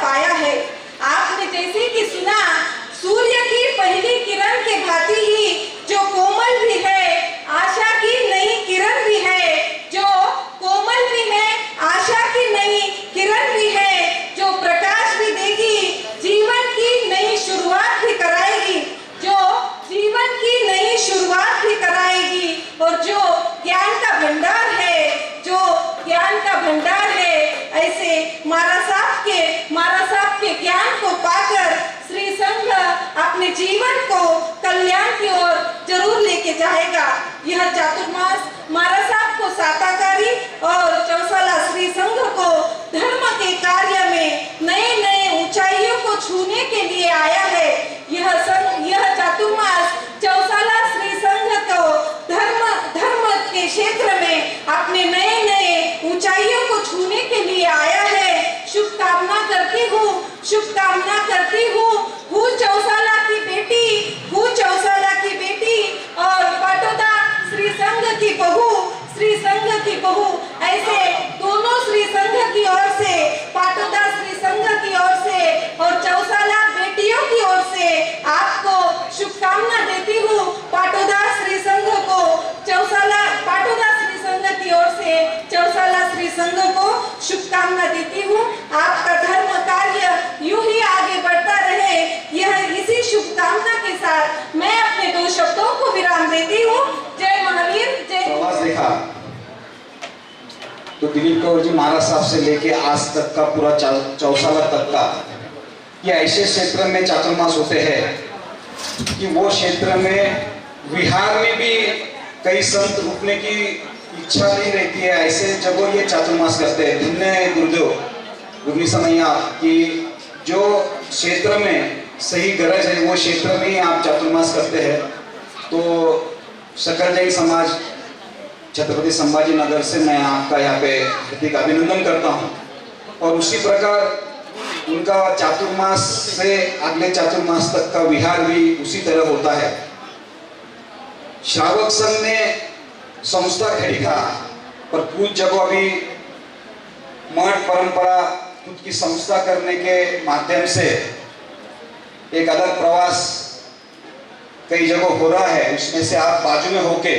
पाया है। आपने जैसे कि सुना, सूर्य की पहली किरण के भांति ही जो कोमल भी है, आशा की नई किरण भी है, जो कोमल भी है, आशा की नई किरण भी है, जो प्रकाश भी देगी, जीवन की नई शुरुआत भी कराएगी, जो जीवन की नई शुरुआत भी कराएगी। और जो ज्ञान का भंडार है, जो ज्ञान का भंडार है, ऐसे महाराज साहब के ज्ञान को पाकर श्री संघ अपने जीवन को कल्याण की ओर जरूर लेके जाएगा। यह चातुर्मास महाराज साहब को साताकारी और चौसाला श्री संघ को धर्म के कार्य में नए नए ऊंचाइयों को छूने के लिए आया है। यह चातुर्मास चौसाला श्री संघ को धर्म के क्षेत्र में अपने नए नए ऊंचाइयों को छूने के लिए आया है। शुभकामना करती हूँ हूँ चौसाला की बेटी और पाटोदा श्री संघ की बहू, ऐसे दोनों श्री संघ की ओर से, पाटोदा श्री संघ की ओर से और चौसाला बेटियों की ओर से आपको शुभकामना देती हूँ। पाटोदा श्री संघ को पाटोदा श्री संघ की ओर से चौसाला श्री संघ को शुभकामना देती हूँ। आपका धर्म कार्य यूं ही आगे बढ़ता रहे, यह इसी शुभकामना के साथ मैं अपने 2 शब्दों को विराम देती हूँ। जय महावीर, जय। प्रवास देखा तो दिलीप कौर जी महाराज साहब से लेके आज तक का पूरा चौसाला तक का, ये ऐसे क्षेत्र में चातुर्मास होते हैं कि वो क्षेत्र में विहार में भी कई संत रुकने की इच्छा नहीं रहती है। ऐसे जगह ये चातुर्मास करते हैं। धन्य गुरुदेव गुरनी समैया कि जो क्षेत्र में सही गरज है वो क्षेत्र में ही आप चातुर्मास करते हैं। तो सकल जैन समाज छत्रपति संभाजी नगर से मैं आपका यहाँ पे हार्दिक अभिनंदन करता हूँ। और उसी प्रकार उनका चातुर्मास से अगले चातुर्मास तक का विहार भी उसी तरह होता है। श्रावक संघ ने संस्था खड़ी था, पर कुछ जगह अभी मठ परंपरा खुद की संस्था करने के माध्यम से एक अलग प्रवास कई जगह हो रहा है। उसमें से आप बाजू में होके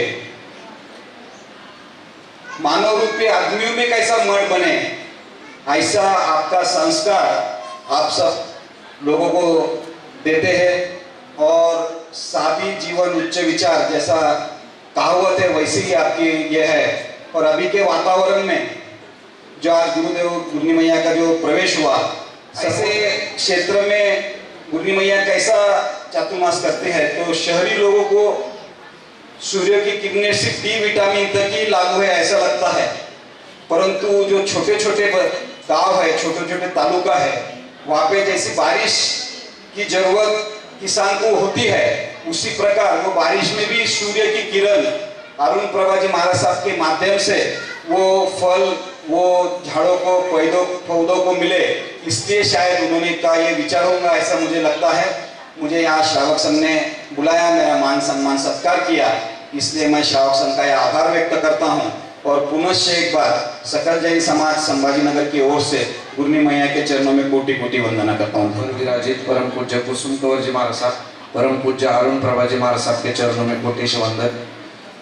मानव रूपी आदमियों में कैसा मठ बने, ऐसा आपका संस्कार आप सब लोगों को देते हैं। और सादी जीवन उच्च विचार जैसा कहावत है, वैसे ही आपकी यह है। और अभी के वातावरण में जो आज गुरुदेव गुरनी मैया का जो प्रवेश हुआ, ऐसे क्षेत्र में गुरनी मैया कैसा चातुर्मास करते हैं, तो शहरी लोगों को सूर्य की किरणें सिर्फ डी विटामिन तक ही लागू है ऐसा लगता है। परंतु जो छोटे छोटे गांव है, छोटे छोटे तालुका है, वहाँ पे जैसी बारिश की जरूरत किसान को होती है, उसी प्रकार वो बारिश में भी सूर्य की किरण अरुण प्रभा जी महाराज साहब के माध्यम से वो फल, वो झाड़ों को, पौधों को मिले, इसलिए शायद उन्होंने कहा ये विचार होगा, ऐसा मुझे लगता है। मुझे यहाँ श्रावक संघ ने बुलाया, मेरा मान सम्मान सत्कार किया, इसलिए मैं श्रावक संघ का आभार व्यक्त करता हूँ। और पुनश्च एक बार सकल जैन समाज संभाजी नगर की ओर से गुरनी मैया के चरणों में कोटि कोटि वंदना करता हूँ। विराजित परम पूज्य कुसुम कंवर जी महाराज साहब, परम पूज्य अरुण प्रभा जी महाराज साहब के चरणों में कोटि वंदन।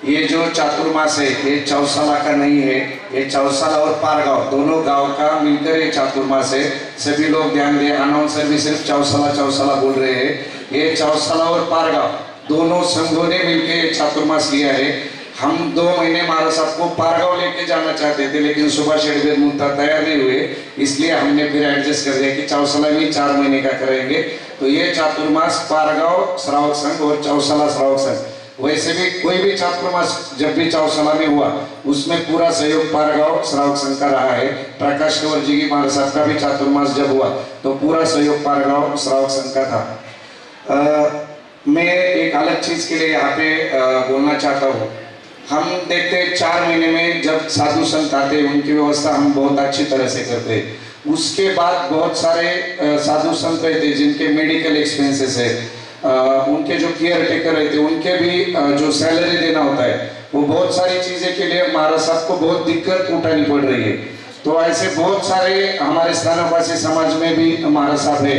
ये जो चातुर्मास है ये चौसाला का नहीं है, ये चौसाला और पारगांव दोनों गांव का मिलकर ये चातुर्मास है। सभी लोग ध्यान दें, अनाउंसर भी सिर्फ चौसाला बोल रहे हैं। ये चौसाला और पारगांव दोनों संघों ने मिलकर चातुर्मास लिया है। हम 2 महीने महाराज साहब को पारगांव लेके जाना चाहते थे, लेकिन सुबह शेडवेद मुंता तैयार नहीं हुए, इसलिए हमने फिर एडजस्ट कर दिया कि चौसाला में 4 महीने का करेंगे। तो ये चातुर्मास पारगांव श्रावक संघ और चौसाला श्रावक संघ, वैसे भी कोई भी चातुर्मास जब भी चौसाला में हुआ उसमें पूरा सहयोग पारगांव श्रावक संघ का रहा है। प्रकाश कंवर जी की महाराज साहब का भी चातुर्मास जब हुआ तो पूरा सहयोग पारगांव श्रावक संघ का था। मैं एक अलग चीज के लिए यहाँ पे बोलना चाहता हूँ। हम देखते 4 महीने में जब साधु संत आते उनकी व्यवस्था हम बहुत अच्छी तरह से करते। उसके बाद बहुत सारे साधु संत रहते जिनके मेडिकल एक्सपेंसेस है, उनके जो केयर टेकर रहते उनके भी जो सैलरी देना होता है, वो बहुत सारी चीजें के लिए महाराज साहब को बहुत दिक्कत उठानी पड़ रही है। तो ऐसे बहुत सारे हमारे स्थानवासी समाज में भी हमारा साथ है,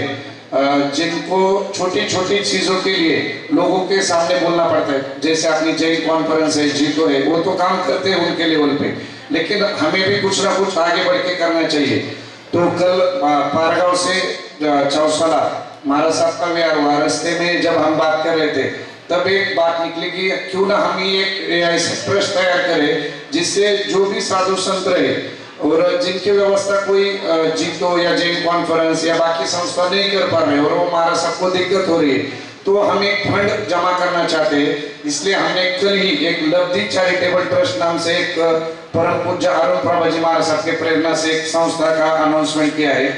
जिनको छोटी छोटी चीजों के लिए लोगों के सामने बोलना पड़ता है। जैसे अपनी जैन कॉन्फ्रेंस है, जीतो है, वो तो काम करते हैं उनके लेवल पे, लेकिन हमें भी कुछ ना कुछ आगे बढ़ के करना चाहिए। तो कल पारगांव से चौसाला महाराज साहब का व्यवहार हुआ, रास्ते में जब हम बात कर रहे थे तब एक बात निकली कि क्यों ना हम ही एक ऐसे ट्रस्ट तैयार करें जिससे जो भी साधु संत रहे और जिनकी व्यवस्था कोई जीतो या जैन कॉन्फ्रेंस या बाकी संस्था नहीं कर पा रहे और वो महाराज साहब को दिक्कत हो रही है, तो हम एक फंड जमा करना चाहते हैं। इसलिए हमने कल ही एक लब्धि चैरिटेबल ट्रस्ट नाम से एक परम पूज्य अरुण प्रभा जी महाराज साहब के प्रेरणा से एक संस्था का अनाउंसमेंट किया है,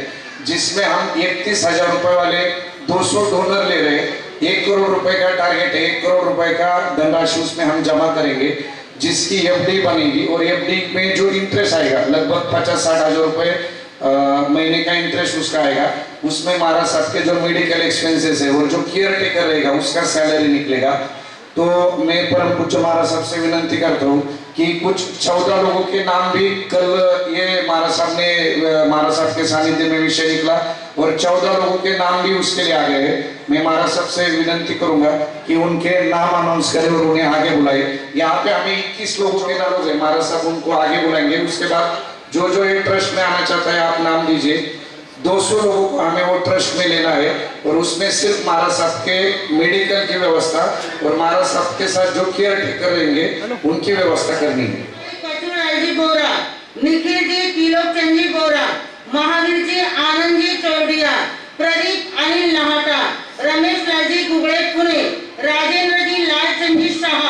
जिसमें हम 31,000 रुपए वाले 200 डोनर ले रहे हैं। 1 करोड़ रुपए का टारगेट है, 1 करोड़ रुपए का धनराशि उसमें हम जमा करेंगे, जिसकी एफडी बनेगी और एफडी में जो इंटरेस्ट आएगा लगभग 50-60 हजार रुपए महीने का इंटरेस्ट उसका आएगा। उसमें महाराज साहब के जो मेडिकल एक्सपेंसेस है और जो केयर टेकर रहेगा उसका सैलरी निकलेगा। तो मैं परम पूज्य महाराज साहब से विनंती करता हूँ कि कुछ 14 लोगों के नाम भी कल ये महाराज साहब के सानिध्य में विषय निकला और 14 लोगों के नाम भी उसके लिए आ गए हैं। मैं महाराज साहब से विनंती करूंगा कि उनके नाम अनाउंस करें और उन्हें आगे बुलाए। यहाँ पे हमें 21 लोगों के नाम हो गए, महाराज साहब उनको आगे बुलाएंगे। उसके बाद जो जो ये ट्रस्ट में आना चाहता है आप नाम दीजिए। 200 लोगों को हमें वो ट्रस्ट में लेना है और उसमें सिर्फ महाराज साहब के मेडिकल की व्यवस्था और महाराज साहब के साथ जो केयर टेकर रहेंगे उनकी व्यवस्था करनी है। कचूराल जी बोरा, निखिल जी त्रिलोकचंद जी बोरा, महावीर जी आनंद जी चौड़िया, प्रदीप अनिल नहाटा, रमेश लालजी गुगड़े पुणे, राजेंद्र जी लालचंद जी शाह,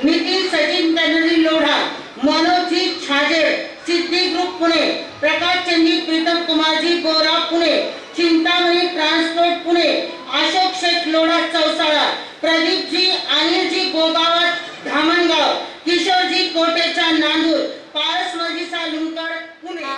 नितिन सचिन तनरी लोढ़ा, मनोज जी छाजेड़, सिद्धि ग्रुप पुणे, प्रकाश चंद जी प्रीतम कुमार जी बोरा पुणे, चिंतामणि ट्रांसपोर्ट पुणे, अशोक शेख लोढ़ा चौसाळा, प्रदीप जी अनिल जी गोगावत धामणगाव, किशोर जी कोटेचा नांदूर, पारस मजीसा लुंकड पुणे।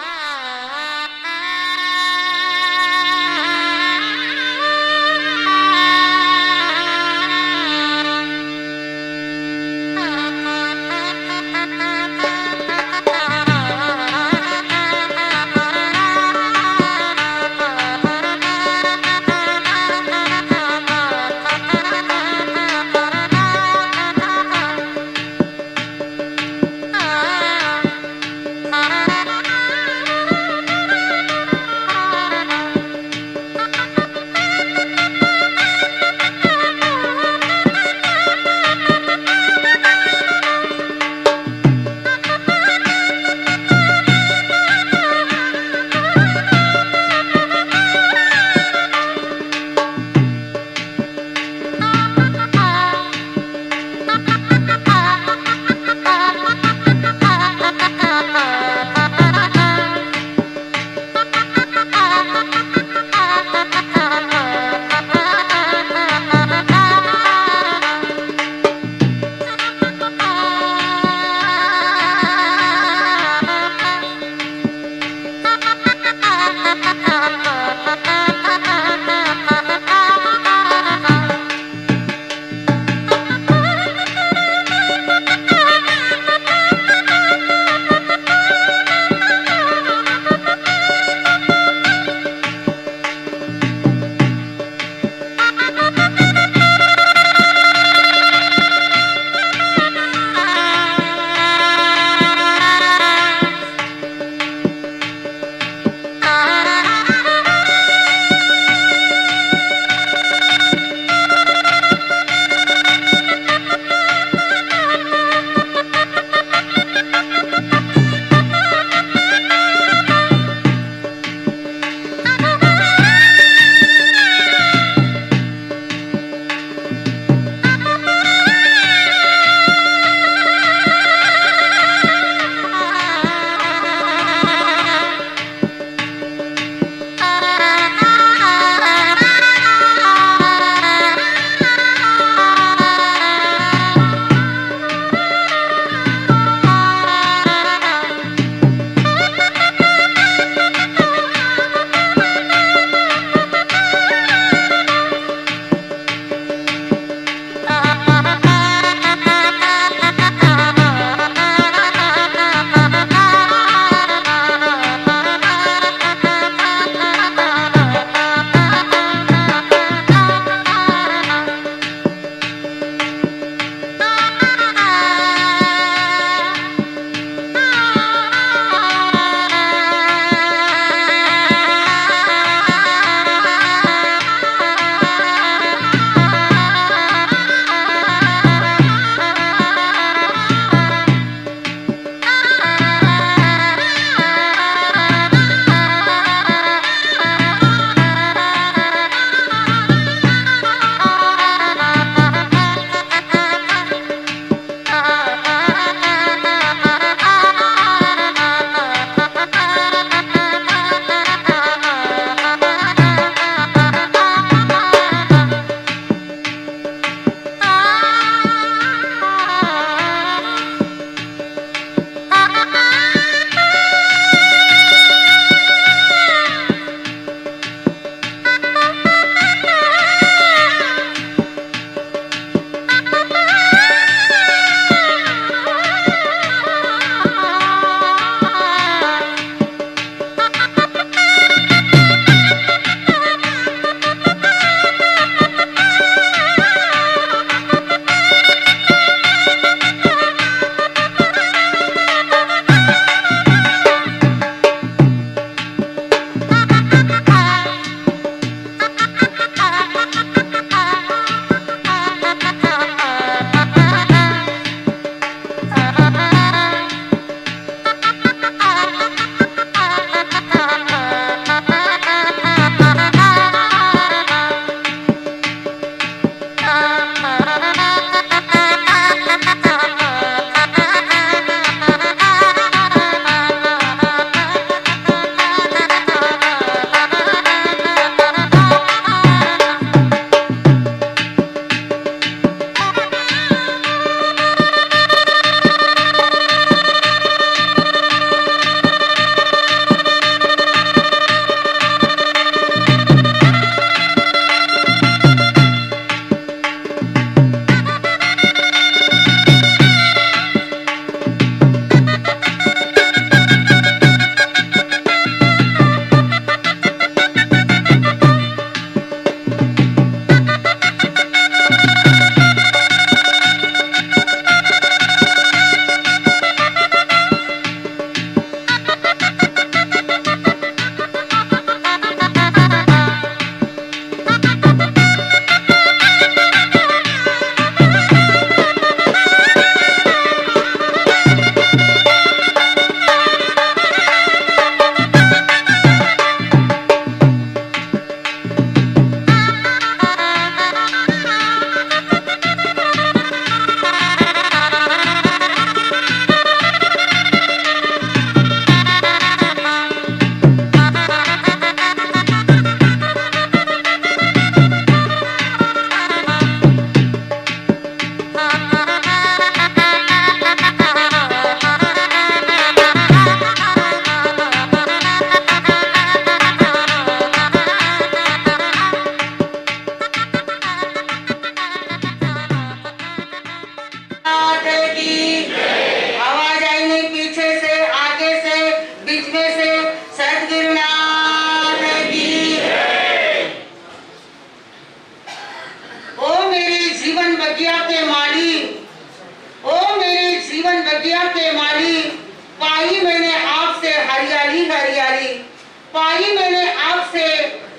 पाई मैंने आपसे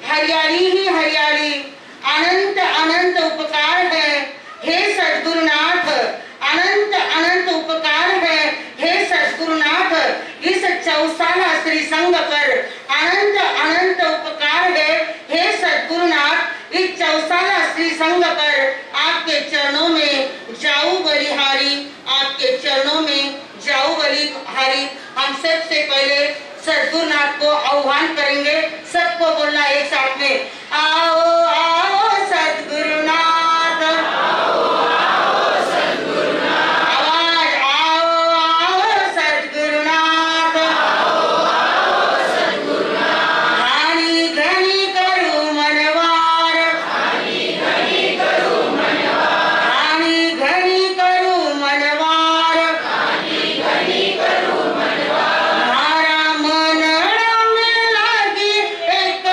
हरियाली ही हरियाली, अनंत अनंत उपकार है हे सद्गुरुनाथ, अनंत अनंत उपकार है हे सद्गुरुनाथ। इस चौसाला श्री संघ पर अनंत अनंत उपकार है हे सद्गुरुनाथ। इस चौसाला श्री संघ पर आपके चरणों में जाऊं बलिहारी, आपके चरणों में जाऊं बलिहारी। हम सबसे पहले सद्गुरुनाथ को आह्वान करेंगे, सबको बोलना एक साथ में, आओ आओ सद्गुरुनाथ, आवाज आओ आओ सद्गुरुनाथ, घनी घनी करूं मनवार, घनी घनी करूं मनवार, मारा मनड़ा में लागी एक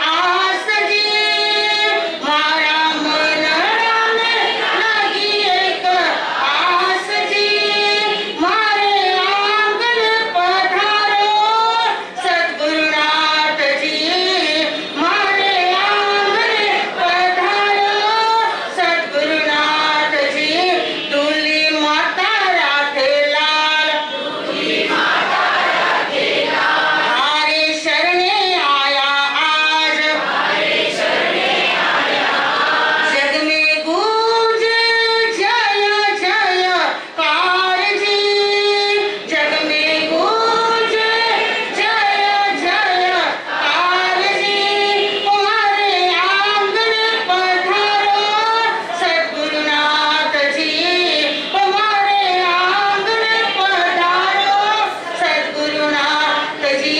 आस जी, मारा मनड़ा में लागी एक आस जी, मारे आंगन पधारो सद्गुरुनाथ जी, मारे आंगन पधारो सद्गुरुनाथ जी। दूली माता राधे लाल, हमारे शरणे आया आज, जग में गूंजे जय जयकार जी, जग में गूंजे जय जयकार जी, हमारे आंगन पधारो सद्गुरुनाथ जी, हमारे आंगन पधारो सद्गुरुनाथ जी।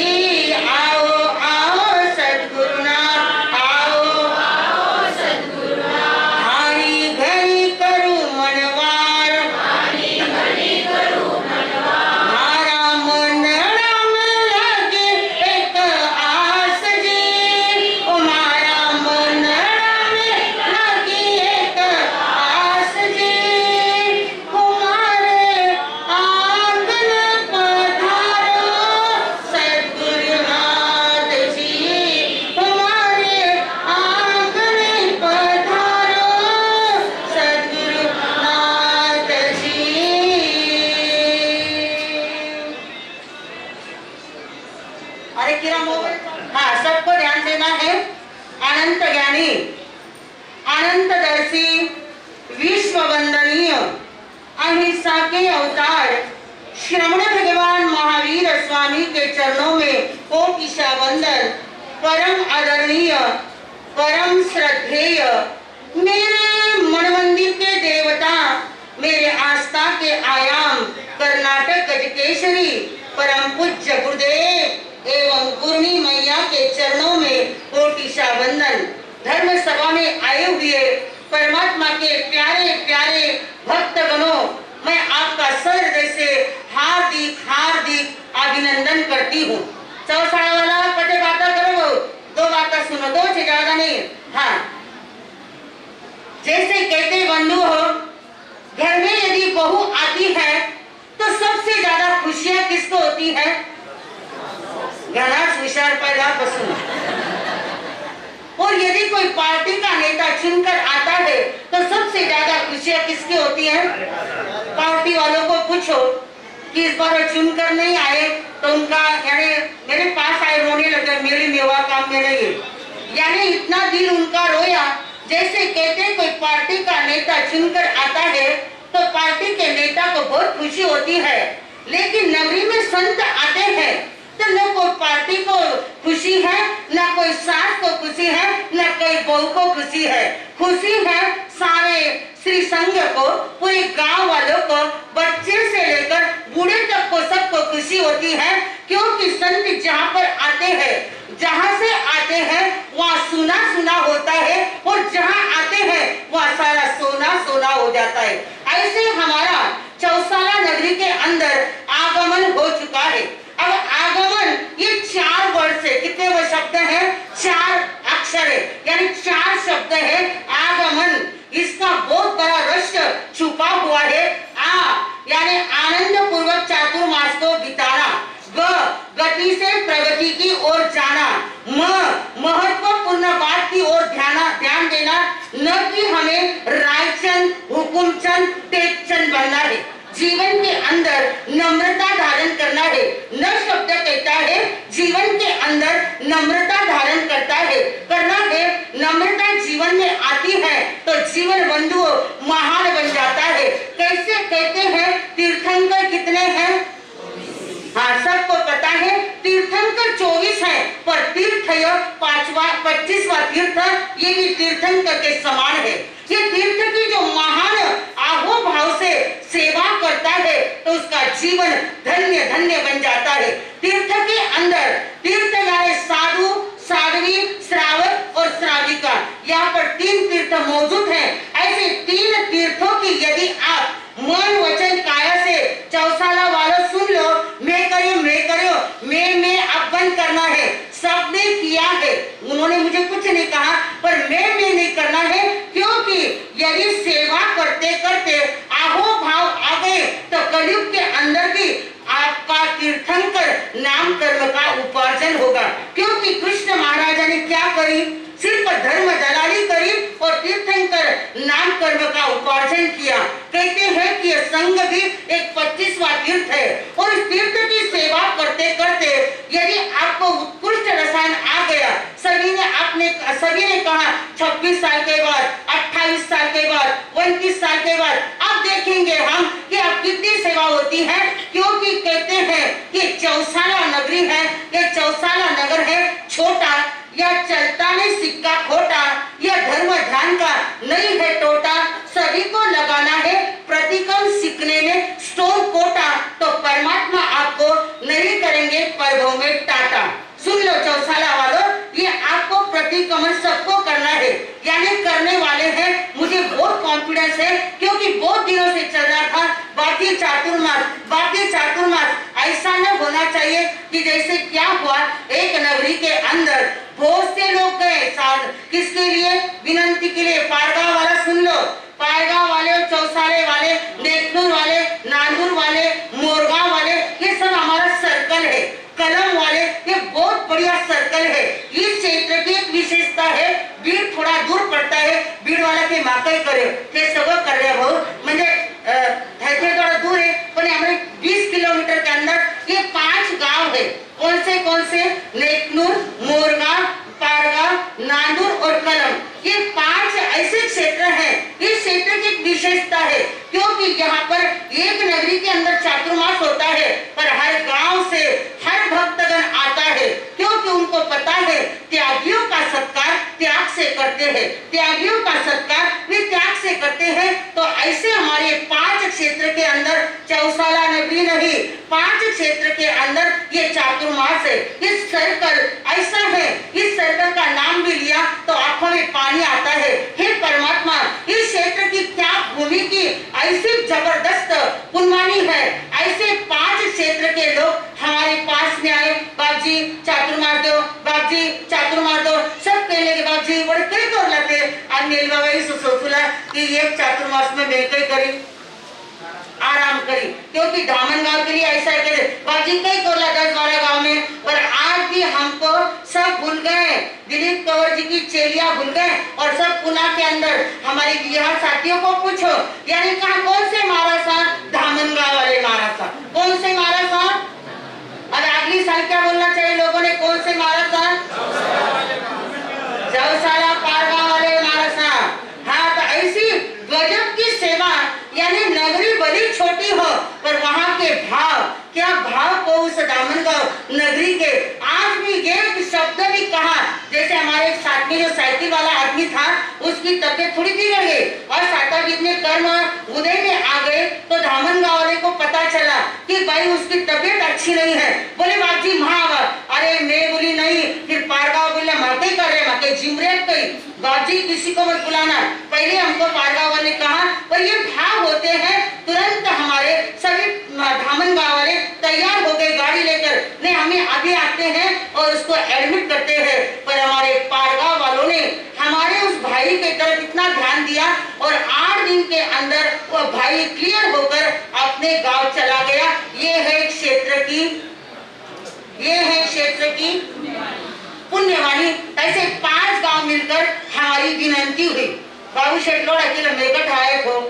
आओ आओ सद्गुरुनाथ, आओ हारी घड़ी करूं मनवार, मारा मनड़ा में लागे एक आस जी, मारा मनड़ा में लागी एक आस जी, हमारे आंगन पधारो सद्गुरुनाथ जी, हमारे आंगन पधारो सद्गुरुनाथ जी। अरे किरा मोबाइल, हाँ सबको ध्यान देना है। अनंत ज्ञानी, अनंत दर्शी, विश्व वंदनीय, अहिंसा के अवतार श्रमण भगवान महावीर स्वामी के चरणों में कोटिशा वंदन। परम आदरणीय, परम श्रद्धेय, मेरे मन मंदिर के देवता, मेरे आस्था के आयाम, कर्नाटक गजकेशरी परम पूज्य गुरुदेव एवं गुरुनी मैया के चरणों में कोटिशा वंदन। धर्म सभा में आए हुए परमात्मा के प्यारे प्यारे भक्तगणों, मैं आपका सर जैसे हार्दिक हार्दिक अभिनंदन करती हूँ। चौसाला वाला पटे बातें करो, दो बातें सुनो, दो से ज्यादा नहीं। हाँ, जैसे कहते बंधु हो, घर में यदि बहू आती है तो सबसे ज्यादा खुशियां किसको होती है? गणेश विचार पैदा पसंद। और यदि कोई पार्टी का नेता चुनकर आता है तो सबसे ज्यादा खुशियां किसकी होती है? पार्टी वालों को पूछो कि इस बार चुनकर नहीं आए तो उनका यानी मेरे पास आए रोने लगे, मेरी मेवा काम में नहीं है, यानी इतना दिल उनका रोया। जैसे कहते कोई पार्टी का नेता चुनकर आता है तो पार्टी के नेता को बहुत खुशी होती है, लेकिन नगरी में संत आते हैं तो न कोई पार्टी को खुशी है, न कोई सास को खुशी है, न कोई बहू को खुशी है। खुशी है सारे श्री संघ को, पूरे गांव वालों को, बच्चे से लेकर बूढ़े तक को सबको खुशी होती है, क्योंकि संत जहाँ पर आते हैं, जहाँ से आते हैं वहाँ सुना सुना होता है, और जहाँ आते हैं वहाँ सारा सोना सोना हो जाता है। ऐसे हमारा चौसाला नगरी के अंदर आगमन हो चुका है। अब आगमन ये 4 वर्ड से, कितने वो शब्द हैं? 4 अक्षर है, यानी 4 शब्द है आगमन। इसका बहुत बड़ा रहस्य छुपा हुआ है। यानी आनंद पूर्वक चातुर्मास को बिताना, गति से प्रगति की ओर जाना, जीवन टेक्शन बनना है, जीवन के अंदर नम्रता धारण करना है। न शब्द कहता है जीवन के अंदर नम्रता धारण करना है। नम्रता जीवन में आती है तो जीवन बंधु महान बन जाता है। कैसे कहते हैं तीर्थंकर कितने हैं? हाँ, सबको पता है तीर्थंकर 24 है, पर तीर्थ 25वां तीर्थ ये भी तीर्थंकर के समान है। ये तीर्थ की जो महान आहो भाव से सेवा करता है तो उसका जीवन धन्य धन्य बन जाता है। तीर्थ के अंदर तीर्थ यानी साधु, साध्वी, श्रावक और श्राविका, यहाँ पर 3 तीर्थ मौजूद हैं। ऐसे 3 तीर्थों की यदि आप मन वचन काया से चौसाला वालों सुन लो, मैं अब बंद करना है। सबने किया है, उन्होंने मुझे कुछ नहीं कहा, पर मैं नहीं करना है, क्योंकि यदि सेवा करते करते आहो भाव आ गए तो कलयुग के अंदर भी आपका तीर्थंकर नाम कर्म का उपार्जन होगा। क्योंकि कृष्ण महाराजा ने क्या करी? सिर्फ धर्म दलाली करी और तीर्थंकर नाम कर्म का उपार्जन किया। कहते हैं कि यह संघ भी एक 25वां तीर्थ है और इस तीर्थ की सेवा करते करते यदि आपको उत्कृष्ट रसायन आ गया, सभी ने कहा 26 साल के बाद, 28 साल के बाद, 29 साल के बाद अब देखेंगे हम कि अब कितनी सेवा होती है। क्योंकि कहते हैं कि चौसाला नगरी है, ये चौसाला नगर है छोटा, या चलता नहीं सिक्का खोटा, या धर्म ध्यान का नहीं है टोटा, सभी को लगाना है प्रतिक्रम सीखने में स्टोन कोटा, तो परमात्मा आपको नहीं करेंगे पर्वों में टाटा। सुन लो चौसाला वालों, ये आपको प्रतिक्रमण सबको करना है, यानी करने वाले हैं। मुझे बहुत कॉन्फिडेंस है, क्योंकि बहुत दिनों से चल रहा था बाकी चातुर्मास ऐसा न होना चाहिए कि जैसे क्या हुआ एक नगरी के अंदर बहुत से लोग गए किसके लिए? विनंती के लिए। पारगांव वाला सुन लो, पारगांव वाले, चौसाले वाले, नेकनूर वाले, नांदूर वाले, मोरगांव वाले, ये सब हमारा सर्कल है। कलम वाले, ये बहुत बढ़िया सर्कल है। इस क्षेत्र की एक विशेषता है, बीड़ थोड़ा दूर पड़ता है, बीड़ वाला के माकई करे ते सगळं कर भाऊ, म्हणजे थे थोड़ा दूर है, पर हमारे 20 किलोमीटर के अंदर ये 5 गांव है। कौन से? नेकनूर, मोरगांव, पारगांव, नांदूर और कलम, ये 5 ऐसे क्षेत्र हैं। इस क्षेत्र की विशेषता है क्योंकि यहाँ पर एक नगरी के अंदर चातुर्मास होता है, पर हर गांव से हर भक्तगण आता है, क्योंकि उनको पता है त्यागियों का सत्कार त्याग से करते हैं, त्यागियों का सत्कार वे त्याग से करते हैं। तो ऐसे हमारे 5 क्षेत्र के अंदर चौसाला नगरी नहीं, 5 क्षेत्र के अंदर ये चातुर्मास है। इस सर्कल ऐसा है, इस सर्कल का नाम भी लिया तो आंखों में पानी आता है। हे परमात्मा, इस क्षेत्र की क्या भूमि की ऐसी जबरदस्त कुर्बानी है। ऐसे 5 क्षेत्र के लोग हमारे पास में आए, बाप जी चातुर्मास दो, बाप जी चातुर्मास दो, सब कहने के बाप जी बड़े कई कर लेते। आज नील बाबा इस सोचला कि ये चातुर्मास में मैं कई करी आराम करी, क्योंकि धामन गांव के लिए ऐसा है बाजी कई कोला 10-12 गांव में, पर आज भी हमको सब भूल गए। दिलीप कंवर जी की चेलिया भूल गए और सब पुना के अंदर हमारे बिहार साथियों को पूछो, यानी कहा कौन से महाराज साहब? धामन गांव वाले महाराज साहब। कौन से महाराज साहब? अब अगली साल क्या बोलना चाहिए लोगों ने? कौन से महाराज साहब? चौसाला पारगांव वाले महाराज साहब। हाँ, तो ऐसी गजब की सेवा, यानी नगरी बड़ी छोटी हो पर वहाँ के भाव, क्या भाव को उस दामनगांव नगरी के आज भी ये शब्द भी कहा। जैसे हमारे साथ में जो साइकिल वाला आदमी था, उसकी तबीयत थोड़ी बिगड़ गई और साता जितने कर्म उदय में आ गए, तो धामनगांव वाले को पता चला कि भाई उसकी तबीयत अच्छी नहीं है। बोले बाप जी महावा, अरे मैं बोली नहीं, फिर पारगांव बोला माते कर रहे, माते जिमरेट कही, बाप जी किसी को मत बुलाना। पहले हमको पारगांव वाले कहा, पर ये भाव होते हैं, तुरंत हमारे सभी धामनगांव वाले तैयार हो गए गाड़ी लेकर, नहीं हमें अभी आते हैं और उसको एडमिट करते हैं। पर हमारे पारगांव वालों ने हमारे उस भाई के तरफ इतना ध्यान दिया और 8 दिन के अंदर वो भाई क्लियर होकर अपने गांव चला गया। ये है क्षेत्र की पुण्यवाणी। ऐसे 5 गांव मिलकर हमारी विनंती हुई। बाबू शेटलोड़ अकेले मेकट आए थे,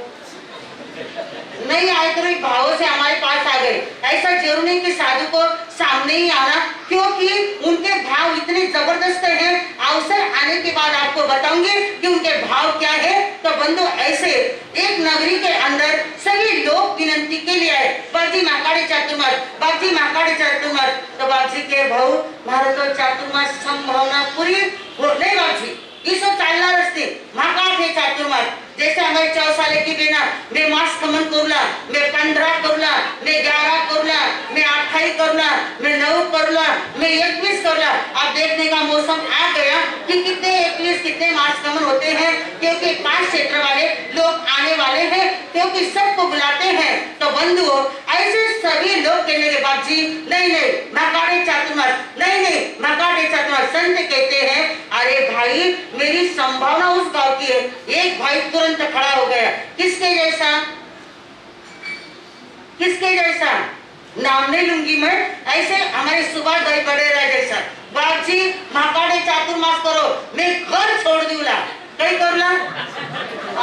नहीं आए तो भी भावों से हमारे पास आ गए। ऐसा जरूर नहीं कि साधु को सामने ही आना, क्योंकि उनके भाव इतने जबरदस्त हैं। अवसर आने के बाद आपको बताऊंगी कि उनके भाव क्या है। तो बंधु, ऐसे एक नगरी के अंदर सभी लोग विनंती के लिए आए, बाजी माकाड़े चातुर्मास, बाजी माकाड़े चातुर्मास। तो बाजी के भाऊ मारे तो चातुर्मास संभावना पूरी हो नहीं बाजी, इसो चालना रस्ते माकाड़ थे चातुर्मास। जैसे हमारे 4 साल की बेना मैं मास खमन करूला, मैं 15 करूला, मैं 11 करूला, मैं 28 करूला, मैं 9 करूला, मैं 21 करूला। अब देखने का मौसम आ गया कि कितने 21 कितने मास खमन होते हैं, क्योंकि 5 क्षेत्र वाले लोग आने वाले हैं, क्योंकि सबको बुलाते हैं। तो बंधुओं, ऐसे सभी लोग कहने के बाद जी नहीं नहीं माकाड़े चातुर्मास, नहीं नहीं माकाड़े चातुर्मास। संत कहते हैं अरे भाई मेरी संभावना उस गांव की है। एक भाई तुरंत खड़ा हो गया, किसके जैसा, किसके जैसा नाम नहीं लूंगी मैं, ऐसे हमारे सुभाष भाई बड़ेरा जैसा। बाप जी माकाड़े चातुर्मास करो, मैं घर छोड़ दूला, कहीं करला।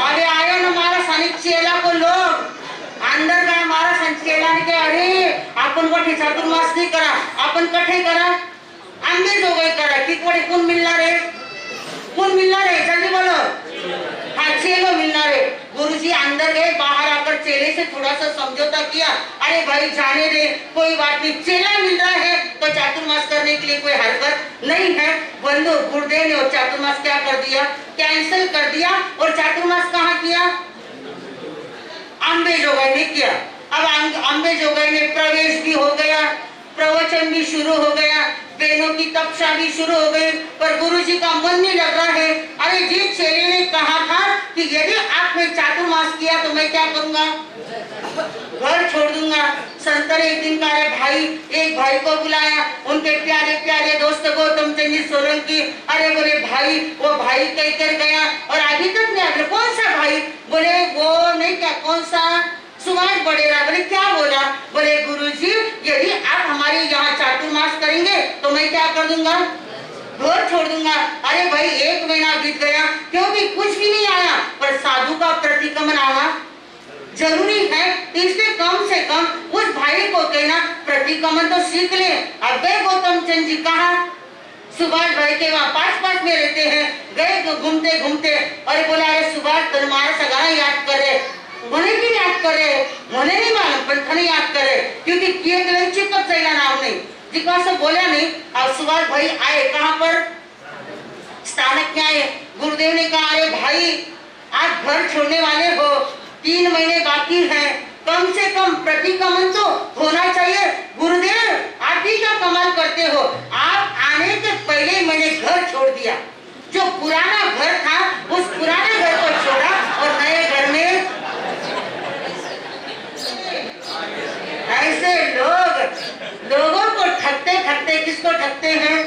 अरे आयो ना मारा सानी चेला को लोग अंदर गए, मारा सन चेला ने के अरे अपन कठे चातुर्मास नहीं करा, अपन कठे करा अंधे जो गए करा। कि कोई कौन मिलना रे, कौन मिलना रे, जल्दी बोलो। हाँ चेलो मिलना रे। गुरुजी अंदर गए, बाहर आकर चेले से थोड़ा सा समझौता किया। अरे भाई जाने दे, कोई बात नहीं, चेला मिल रहा है तो चातुर्मास करने के लिए कोई हरकत नहीं है। बंधु, गुरुदेव ने चातुर्मास क्या कर दिया, कैंसिल कर दिया। और चातुर्मास कहाँ किया, अम्बे जोगाई ने किया। अब अम्बे जोगाई में प्रवेश भी हो गया, प्रवचन भी शुरू हो गया, बहनों की तपस्या भी शुरू हो गई, पर गुरुजी का मन नहीं लग रहा है। अरे जिस चेले ने कहा था कि यदि आपने चातुर्मास किया तो मैं क्या करूंगा, घर छोड़ दूंगा। संत ने एक दिन कहा भाई, एक भाई को बुलाया, उनके प्यारे प्यारे दोस्त गौतम चंद जी सोलंकी। अरे बोले भाई, वो भाई कहकर गया और अभी तक नहीं आया। कौन सा भाई, बोले वो नहीं क्या, कौन सा, सुभाष बड़ेरा। बोले क्या बोला, बोले गुरुजी यदि आप हमारे यहाँ चातुर्मास करेंगे तो मैं क्या कर दूंगा, घर छोड़ दूंगा। अरे भाई 1 महीना बीत गया, क्योंकि कुछ भी नहीं आया, पर साधु का प्रतिक्रमण आना जरूरी है। इसलिए कम से कम उस भाई को कहना प्रतिक्रमण तो सीख ले। अब गौतम चंद जी कहा, सुभाष भाई के वहाँ पास में रहते हैं, गए तो घूमते घूमते और बोला अरे सुभाष तुम्हारा सगाना याद करे, મને भी याद करे, મને नहीं मालूम पर खने याद करे, क्योंकि किए गए चिपक जाएगा नाम नहीं, जिज्ञासा बोला नहीं। अब सुभाष भाई आए, कहाँ पर, स्थानक क्या है। गुरुदेव ने कहा अरे भाई आप घर छोड़ने वाले हो, 3 महीने बाकी हैं, कम से कम प्रतिक्रमण तो होना चाहिए। गुरुदेव आप भी क्या कमाल करते हो, आप आने के पहले मैंने घर छोड़ दिया। जो पुराना घर था उस पुराने घर को छोड़ा और नए घर में। ऐसे लोगों को ठगते ठगते किसको ठगते हैं,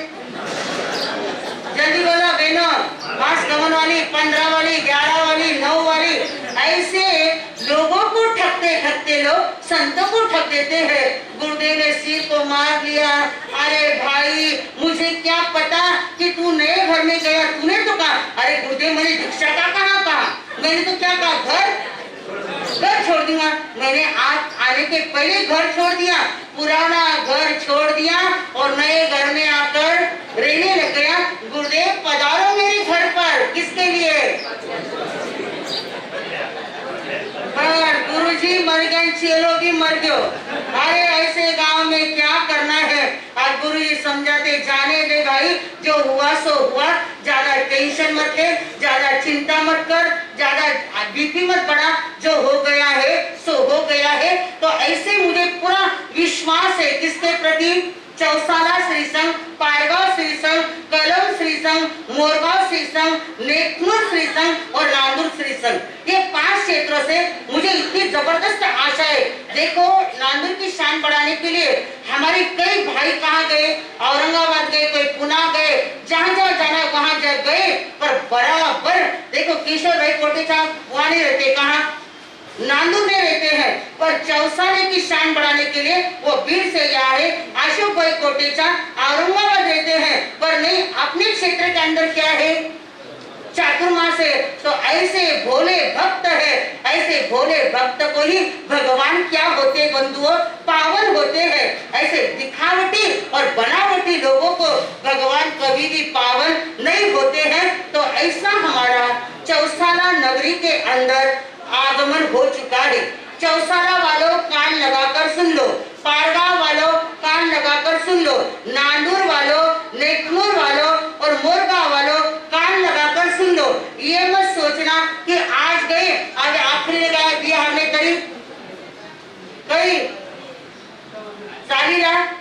जल्दी बोलो बहनों, मास गमन वाली, 15 वाली, 11 वाली, 9 वाली, ऐसे लोगों को ठगते ठगते लोग संतों को ठग देते हैं। गुरुदेव ने सिर को मार लिया। अरे भाई मुझे क्या पता कि तू नए घर में गया, तूने तो कहा। अरे गुरुदेव मैंने दीक्षा का कहा, मैंने तो क्या कहा, घर छोड़ दूंगा। मैंने आज आने के पहले घर छोड़ दिया, पुराना घर छोड़ दिया और नए घर में आकर रहने लग गया। गुरुदेव पधारो मेरे घर पर, किसके लिए, गुरुजी मर गए, चेलो भी मर गयो। अरे ऐसे गांव में क्या करना है। आज गुरुजी समझाते, जाने दे भाई, जो हुआ सो हुआ, ज्यादा टेंशन मत ले, ज्यादा चिंता मत कर, ज्यादा बीपी मत बढ़ा, जो हो गया है सो हो गया है। तो ऐसे मुझे पूरा विश्वास है किसके प्रति, चौसाला श्री संघ, पारगांव श्री संघ, कलम श्री संघ, मोरगांव श्री संघ, नेकनूर श्री संघ और लांदूर श्री संघ। ये 5 क्षेत्रों से मुझे इतनी जबरदस्त आशा है। देखो लांदूर की शान बढ़ाने के लिए हमारे कई भाई कहाँ गए, औरंगाबाद गए, कोई पुणे गए, जहाँ जहाँ जाना वहाँ गए, पर बराबर देखो किशोर भाई कोटेचा वहाँ नहीं रहते, कहाँ नांदूर में रहते हैं, पर चौसाले की शान बढ़ाने के लिए वो भीड़ से यहाँ है। अशोक भाई कोटेचा औरंगाबाद रहते हैं, पर नहीं अपने क्षेत्र के अंदर क्या है, चातुर्मास है, तो ऐसे भोले भक्त है, ऐसे भोले भक्त को ही भगवान क्या होते बंधुओं, पावन होते हैं। ऐसे दिखावटी और बनावटी लोगों को भगवान कभी भी पावन नहीं होते हैं। तो ऐसा हमारा चौसाला नगरी के अंदर आगमन हो चुका है। चौसाला वालों कान लगाकर सुन लो, पारगांव वालों कान लगाकर सुन लो, नांदूर वालों, नेकनूर वालों और मोरगांव वालों कान लगाकर सुन लो। ये मत सोचना कि आज गए आज आखिरी दिया हमने करीब सारी रात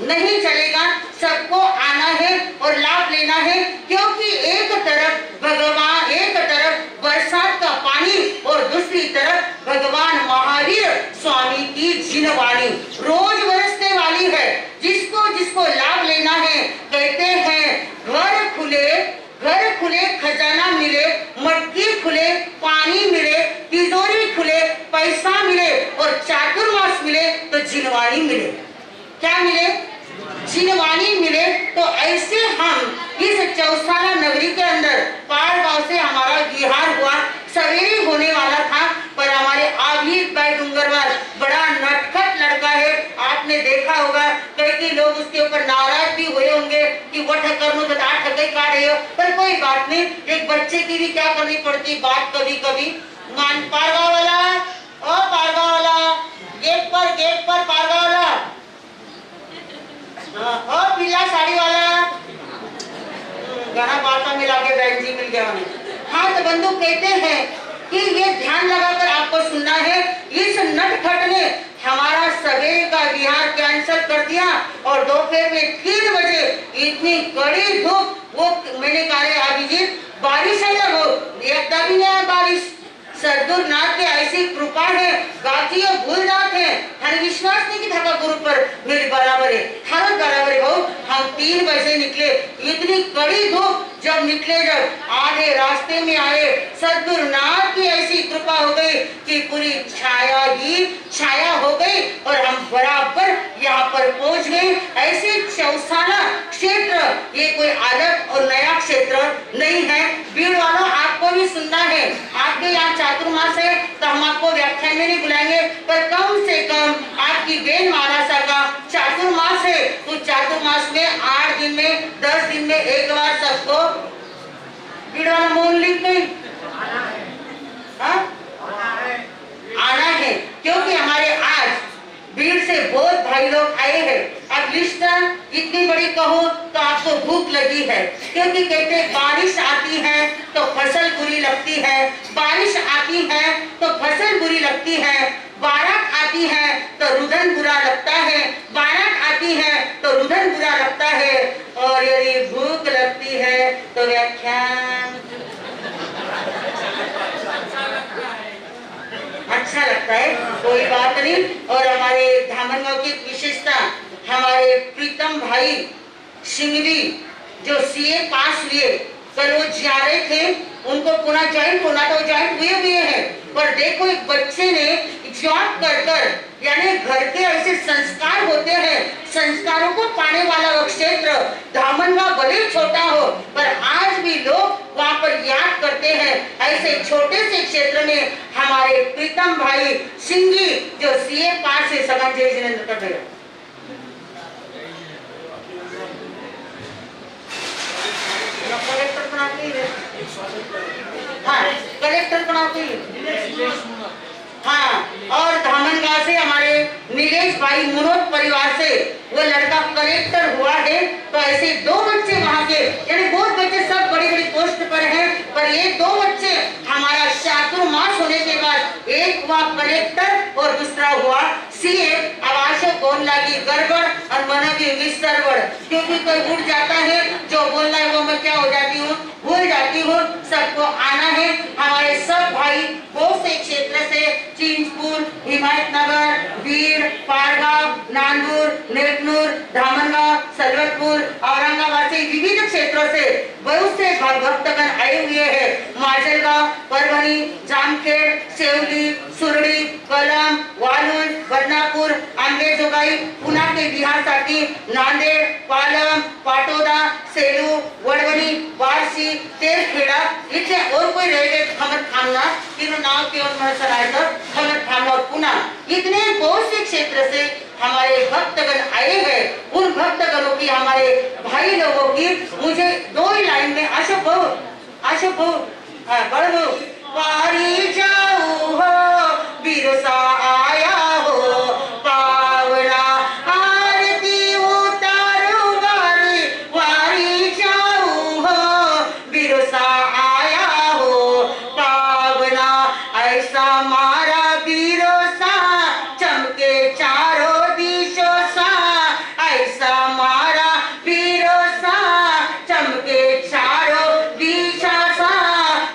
नहीं चलेगा। सबको आना है और लाभ लेना है, क्योंकि एक तरफ भगवान, एक तरफ बरसात का पानी और दूसरी तरफ भगवान महावीर स्वामी की जिनवाणी रोज बरसने वाली है। जिसको जिसको लाभ लेना है, कहते हैं घर खुले खजाना मिले, मटकी खुले पानी मिले, तिजोरी खुले पैसा मिले और चातुर्मास मिले तो जिनवाणी मिले। क्या मिले? जिनवाणी मिले। तो ऐसे हम इस चौसाला नगरी के अंदर पार गांव से हमारा विहार हुआ, सवेरे होने वाला था, पर हमारे आबिद भाई डूंगरवाल बड़ा नटखट लड़का है। आपने देखा होगा कई लोग उसके ऊपर नाराज भी हुए होंगे कि वो ठक्कर तो ठगे का रहे हो, पर कोई बात नहीं, एक बच्चे की भी क्या करनी पड़ती बात कभी कभी। मान पारगांव वाला, ओ पारगांव वाला, गेट पर पारगांव वाला, और पीला साड़ी वाला, गाना बाता मिला के बहन जी मिल गया हमें। हाँ, तो बंधु कहते हैं कि ये ध्यान लगाकर आपको सुनना है। इस नटखट ने हमारा सवेरे का विहार कैंसिल कर दिया और दोपहर में 3 बजे इतनी कड़ी धूप, वो मैंने कहा अभिजीत बारिश है ना, वो एकदम ही नहीं है बारिश। सदगुरुनाथ की ऐसी कृपा है, गाती और भूलनाथ है, हर विश्वास नहीं कि था गुरु पर मेरे बराबर है, हर बराबर है। भाऊ हम 3 बजे निकले, इतनी कड़ी धूप, जब निकले, जब आधे रास्ते में आए, सदगुरुनाथ की ऐसी कृपा हो गई कि पूरी छाया ही छाया हो गई और हम बराबर यहाँ पर पहुँच गए। ऐसे चौसाला क्षेत्र ये कोई अलग और नया क्षेत्र नहीं है। भीड़ वालों आपको भी सुनना है, आपके यहाँ चातुर्मास है तो हम आपको व्याख्यान में नहीं बुलाएंगे, पर कम से कम आपकी बेन मानसा का चातुर्मास है, तो चातुर्मास में 8 दिन में 10 दिन में एक बार सबको भीड़ वाला मोहन लिख नहीं आना है, क्योंकि हमारे आज भीड़ से बहुत भाई लोग आए हैं। अब लिस्ट इतनी बड़ी कहो तो आपको भूख लगी है, क्योंकि कहते हैं बारिश आती है तो फसल बुरी लगती है, बारिश आती है तो फसल बुरी लगती है, बारात आती है तो रुदन बुरा लगता है, बारात आती है तो रुदन बुरा लगता है, और यदि भूख लगती है तो व्याख्यान अच्छा लगता है। कोई बात नहीं। और हमारे धामनगांव की विशेषता, हमारे प्रीतम भाई सिंगवी जो सीए पास हुए, कल वो जा रहे थे, उनको पुनः ज्वाइंट होना तो ज्वाइंट हुए हैं, पर देखो एक बच्चे ने जॉब कर यानी घर के ऐसे संस्कार होते हैं, संस्कारों को पाने वाला वो क्षेत्र धामनगांव भले छोटा हो, पर आज भी लोग वहाँ पर याद करते हैं। ऐसे छोटे से क्षेत्र में हमारे प्रीतम भाई सिंघी जो सीए पास से समझ जिनेंद्र कर रहे कलेक्टर बनाती है, हाँ कलेक्टर बनाती है, हाँ। और धामनगांव से हमारे नीलेश भाई मुनोद परिवार से वो लड़का कलेक्टर हुआ है। तो ऐसे 2 बच्चे वहाँ के, यानी बहुत बच्चे सब बड़ी बड़ी पोस्ट पर हैं, पर ये 2 बच्चे हमारा चातुर्मास होने के बाद एक हुआ कलेक्टर और दूसरा हुआ सीए। आवाज बोल लगी गड़बड़ और मन भी विसरबड़, क्योंकि कोई उठ जाता है, जो बोलना है वो मैं क्या हो जाती हूँ, भूल जाती हूँ। सबको आना है। हमारे सब भाई बहुत से क्षेत्र से, चिंचपुर, हिमायतनगर, भीड़, पारगांव, नांदूर, नेकनूर, धामनगांव, सलवतपुर, औरंगाबाद से विभिन्न क्षेत्रों से बहुत से भक्तगण आए हुए हैं। माजलगांव, परभणी, जामखेड, सेवली, सुरडी, कलम, वालून, बदनापूर, आंबेजोगाई, पुन्हा के बिहारसाठी नांदेड, पालम, पाटोदा, सेलू, वडवणी, वारसा वासी तेरखेड़ा इतने और कोई रह गए खमर थामना तीनों नाव केवल सरायकर खमर थामना और पुना इतने बहुत से क्षेत्र से हमारे भक्तगण आए हैं। उन भक्तगणों की हमारे भाई लोगों की मुझे 2 ही लाइन में अशोक बहु बड़ बहु वारी जाऊ हो बिरसा आया हो पावना आरती उतारो वारी वारी जाऊ हो बिरसा आया हो पावना ऐसा मारा बिरसा चमके चारों दिशों सा ऐसा मारा बिरसा चमके चारों दिशा सा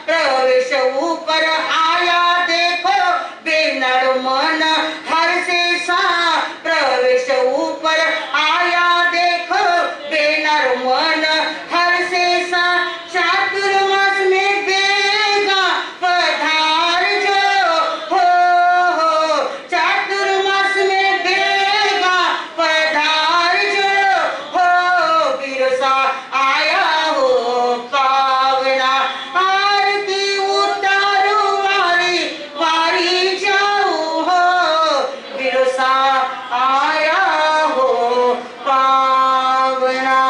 प्रवेश ऊपर आया देखो बेनर मन हर से सा प्रवेश ऊपर आया देखो बेनर मन हर से सा चातुर्मास में बेगा पधार जो हो चातुर्मास में बेगा पधार जो हो बिरसा आया हो पावना आरती उतारो वारी वारी जाऊ हो बिरसा आया हो पावना।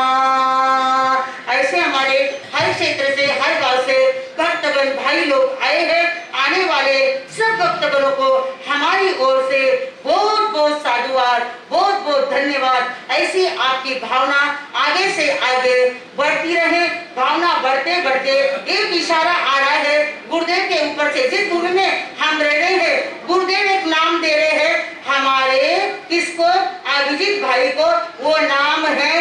ऐसे हमारे हर क्षेत्र से हर गांव से भक्तगण भाई लोग आए हैं। आने वाले सब भक्तगणों को हमारी ओर से बहुत बहुत साधुवाद बहुत बहुत धन्यवाद। ऐसी आपकी भावना आगे से आगे बढ़ती रहे। भावना बढ़ते बढ़ते एक इशारा आ रहा है गुरुदेव के ऊपर से जिस भूमि में हम रह रहे हैं गुरुदेव एक नाम दे रहे हैं हमारे किसको अभिजीत भाई को। वो नाम है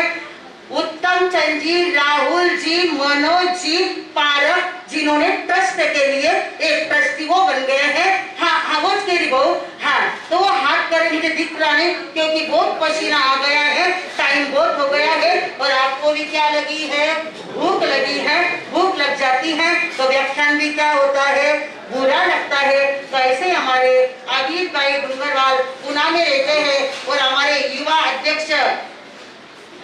उत्तम चंद जी राहुल जी मनोज जी पारक जिन्होंने ट्रस्ट के लिए एक ट्रस्टी वो बन गए हैं। हाँ वो के बहु हाँ तो वो हाथ करे मुझे दिख रहा नहीं क्योंकि बहुत पसीना आ गया है टाइम बहुत हो गया है और आपको भी क्या लगी है भूख लगी है। भूख लग जाती है तो व्याख्यान भी क्या होता है बुरा लगता है। तो ऐसे हमारे अभिजीत भाई डूंगरवाल पुणे में रहते हैं और हमारे युवा अध्यक्ष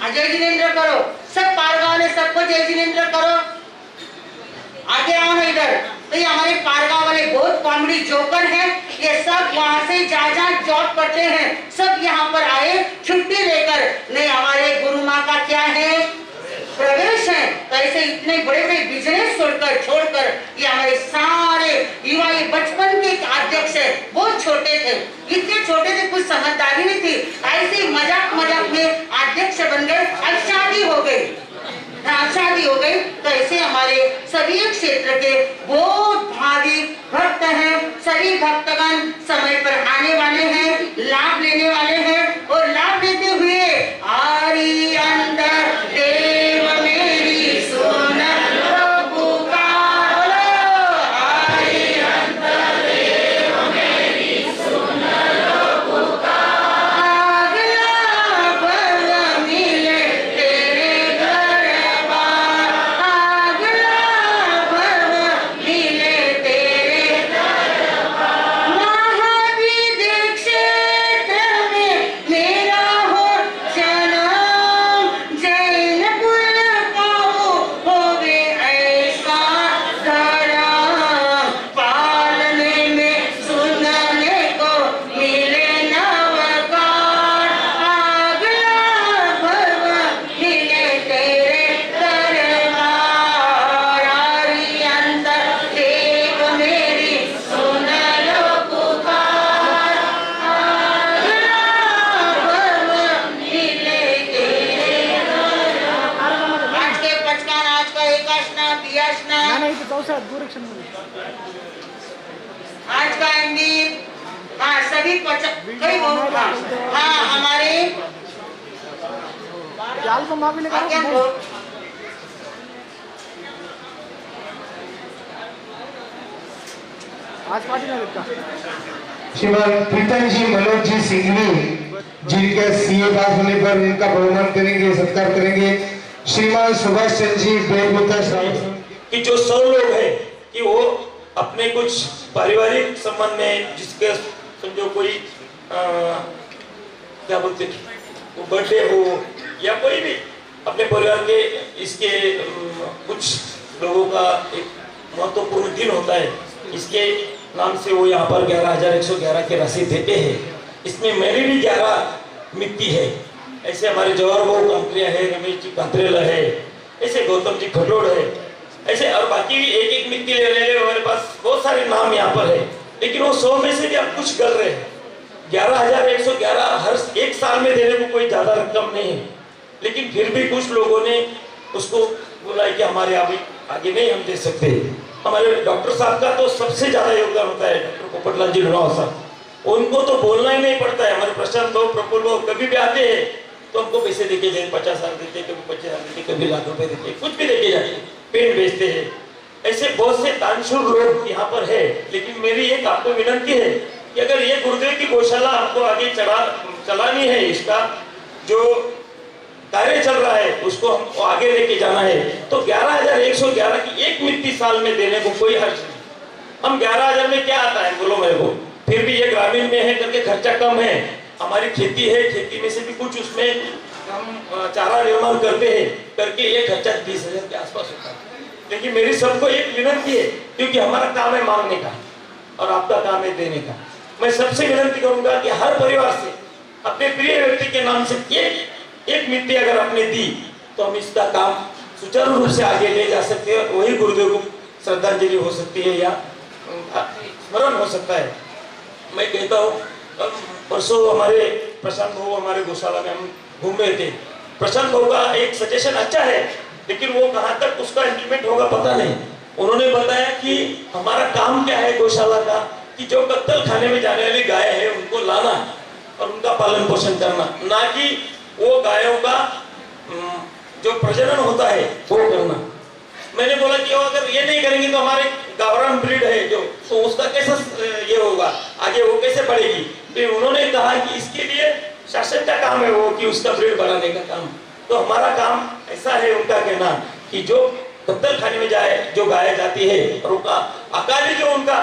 जय जिनेन्द्र करो सब पारगांव वाले सबको जय जिनेन्द्र करो आगे आओ ना इधर। तो ये हमारे पारगांव वाले बहुत कॉमेडी जोकर हैं। ये सब वहाँ से जहाँ जॉब करते हैं सब यहाँ पर आए छुट्टी लेकर। नहीं हमारे गुरु माँ का क्या है प्रवेश है। तो ऐसे इतने बड़े बड़े बिजनेस छोड़कर ये हमारे सारे युवा ये बचपन के अध्यक्ष है। बहुत छोटे थे इतने छोटे थे कुछ समझदारी नहीं थी। ऐसे मजाक में अध्यक्ष बन गए। अब शादी हो गई शादी हो गई। तो ऐसे हमारे सभी क्षेत्र के बहुत भावी भक्त हैं। सभी भक्तगण समय पर आने वाले हैं लाभ लेने वाले हैं और लाभ लेते हुए आरी अंदर देव मेरी सुन पुकार आरी अंदर देव मेरी सुन पुकार अगला बल मिले तेरे दरबार अगला बल मिले तेरे दरबार महाविद्य क्षेत्र में मेरा हो जन्म जैनपुर पाओ होवे ऐसा धर्म पालने में सुनने को मिले नवकार अगला भव मिले तेरे दरबार आरी अंदर देव मेरी सुन लो पुकार अगला भव मिले तेरे दरबार। आज के पचकान आज का एकाशना बियाशना आज का इंदीर हाँ सभी कई बहुत हाँ हमारे आज्ञा को आज पार्टी ना देता श्रीमान प्रीतम जी मनोज जी सिंघवी जिनके सीए पास होने पर उनका बहुमान करेंगे सत्कार करेंगे। श्रीमान सुभाष चंद्र जी बेगूता साहब कि जो 100 लोग हैं कि वो अपने कुछ पारिवारिक संबंध में जिसके समझो कोई क्या बोलते वो बर्थडे हो या कोई भी अपने परिवार के इसके कुछ लोगों का एक महत्वपूर्ण दिन होता है, इसके नाम से वो यहाँ पर 11,111 की राशि देते हैं। इसमें मेरी भी 11 मिट्टी है। ऐसे हमारे जवाहर भाऊ कांकरिया है, रमेश जी कांकरेला है, ऐसे गौतम जी खटोड़ है, ऐसे और बाकी भी एक एक मिट्टी ले ले हमारे पास बहुत सारे नाम यहाँ पर है। लेकिन वो 100 में से भी अब कुछ कर रहे हैं। 11,111 हर एक साल में देने को कोई ज्यादा रकम नहीं है, लेकिन फिर भी कुछ लोगों ने उसको बोला है कि हमारे आगे नहीं हम दे सकते। हमारे डॉक्टर साहब का तो सबसे ज्यादा योगदान होता है, डॉक्टर पोपटलाल जी लोनावाला साहब, उनको तो बोलना ही नहीं पड़ता है। हमारे प्रशांत भाव, प्रफुल्ल भाव कभी भी आते हैं तो हमको पैसे देके जाए, 50,000 देते, कभी 25,000 देते, कभी लाख रुपए देते, कुछ भी देके जाते, पेन बेचते हैं। ऐसे बहुत से दानशूर लोग यहाँ पर है। लेकिन मेरी एक आपको विनंती है कि अगर ये गुरुदेव की गौशाला हमको आगे चलानी है, इसका जो कार्य चल रहा है उसको हमको आगे लेके जाना है, तो 11,111 की एक मिट्टी साल में देने को कोई हर्ज नहीं। हम 11,000 में क्या आता है बोलो मेरे को, फिर भी ये ग्रामीण में है करके खर्चा कम है। हमारी खेती है, खेती में से भी कुछ उसमें हम चारा निर्माण करते हैं, करके ये खर्चा 20,000 के आसपास होता है। लेकिन मेरी सबको एक विनंती है, क्योंकि हमारा काम है मांगने का और आपका काम है देने का। मैं सबसे विनंती करूंगा कि हर परिवार से अपने प्रिय व्यक्ति के नाम से एक मिट्टी अगर आपने दी तो हम इसका काम सुचारू रूप से आगे ले जा सकते हैं। वही गुरुदेव को श्रद्धांजलि हो सकती है या स्मरण हो सकता है। मैं कहता हूँ, परसों हमारे प्रशांत भाऊ हमारे गौशाला में हम घूम रहे थे। प्रशांत भाऊ का एक सजेशन अच्छा है, लेकिन वो कहाँ तक उसका इम्प्लीमेंट होगा पता नहीं। उन्होंने बताया कि हमारा काम क्या है गौशाला का, कि जो कत्तल खाने में जाने वाली गाय है उनको लाना और उनका पालन पोषण करना, ना कि वो गायों का जो प्रजनन होता है वो करना। मैंने बोला कि अगर ये नहीं करेंगे तो हमारे गावरान ब्रीड है जो, तो उसका कैसा ये होगा, आगे वो कैसे बढ़ेगी। फिर उन्होंने कहा कि इसके लिए शासन का काम है वो, कि उसका ब्रीड बढ़ाने का काम। तो हमारा काम ऐसा है, उनका कहना कि जो कत्तल खाने में जाए जो गाय जाती है और उनका अकाली जो उनका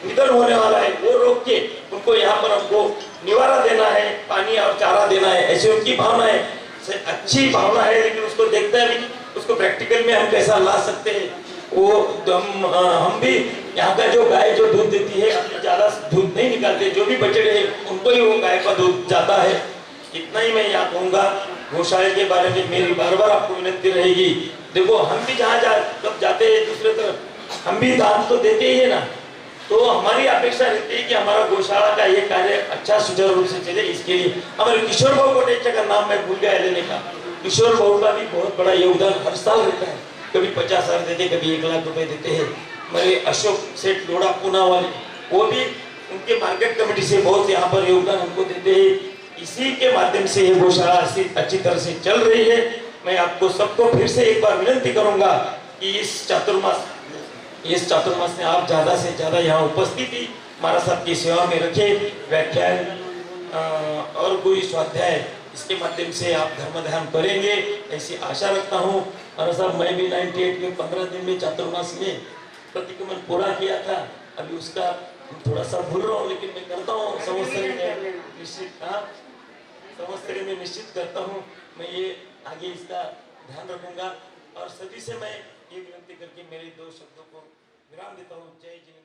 निधन होने वाला है वो रोक के उनको यहाँ पर हमको निवारा देना है, पानी और चारा देना है। ऐसी उनकी भावना है, अच्छी भावना है, लेकिन उसको देखता है भी, उसको प्रैक्टिकल में हम कैसा ला सकते हैं। वो हम भी यहाँ का जो गाय जो दूध देती है, हम ज्यादा दूध नहीं निकालते, जो भी बचे रहे उनको ही वो गाय का दूध जाता है। इतना ही मैं यहाँ कहूँगा। गौशाला के बारे में मेरी बार बार आपको विनती रहेगी। देखो हम भी जहाँ कब जाते हैं दूसरे तरफ, हम भी दान तो देते ही है ना, तो हमारी अपेक्षा रहती है कि हमारा गौशाला का ये कार्य अच्छा सुचारू रूप से चले। इसके लिए हमारे किशोर भाऊ कोटेचा का नाम मैं भूल गया लेने का, किशोर भाऊ का भी बहुत बड़ा योगदान हर साल रहता है। कभी 50,000 देते, कभी 1 लाख रुपए देते हैं। मेरे अशोक सेठ लोड़ा पूना वाले, वो भी उनके मार्केट कमेटी से बहुत यहाँ पर योगदान हमको देते हैं। इसी के माध्यम से ये गौशाला अच्छी तरह से चल रही है। मैं आपको सबको फिर से एक बार विनंती करूंगा कि इस चातुर्मास में आप ज्यादा से ज्यादा यहाँ उपस्थिति महाराज साहब की सेवा में रखें। व्याख्यान और कोई स्वाध्याय इसके माध्यम से आप धर्म ध्यान करेंगे, ऐसी आशा रखता हूँ। महाराज साहब, मैं भी 98 के 15 दिन में चातुर्मास में प्रतिक्रमण पूरा किया था। अभी उसका थोड़ा सा भूल रहा हूँ, लेकिन मैं करता हूँ संवत्सरी में निश्चित करता हूँ। मैं ये आगे इसका ध्यान रखूंगा और सभी से मैं ये विनती करके मेरे 2 शब्दों को विराम देता हूँ। जय जिनेन्द्र।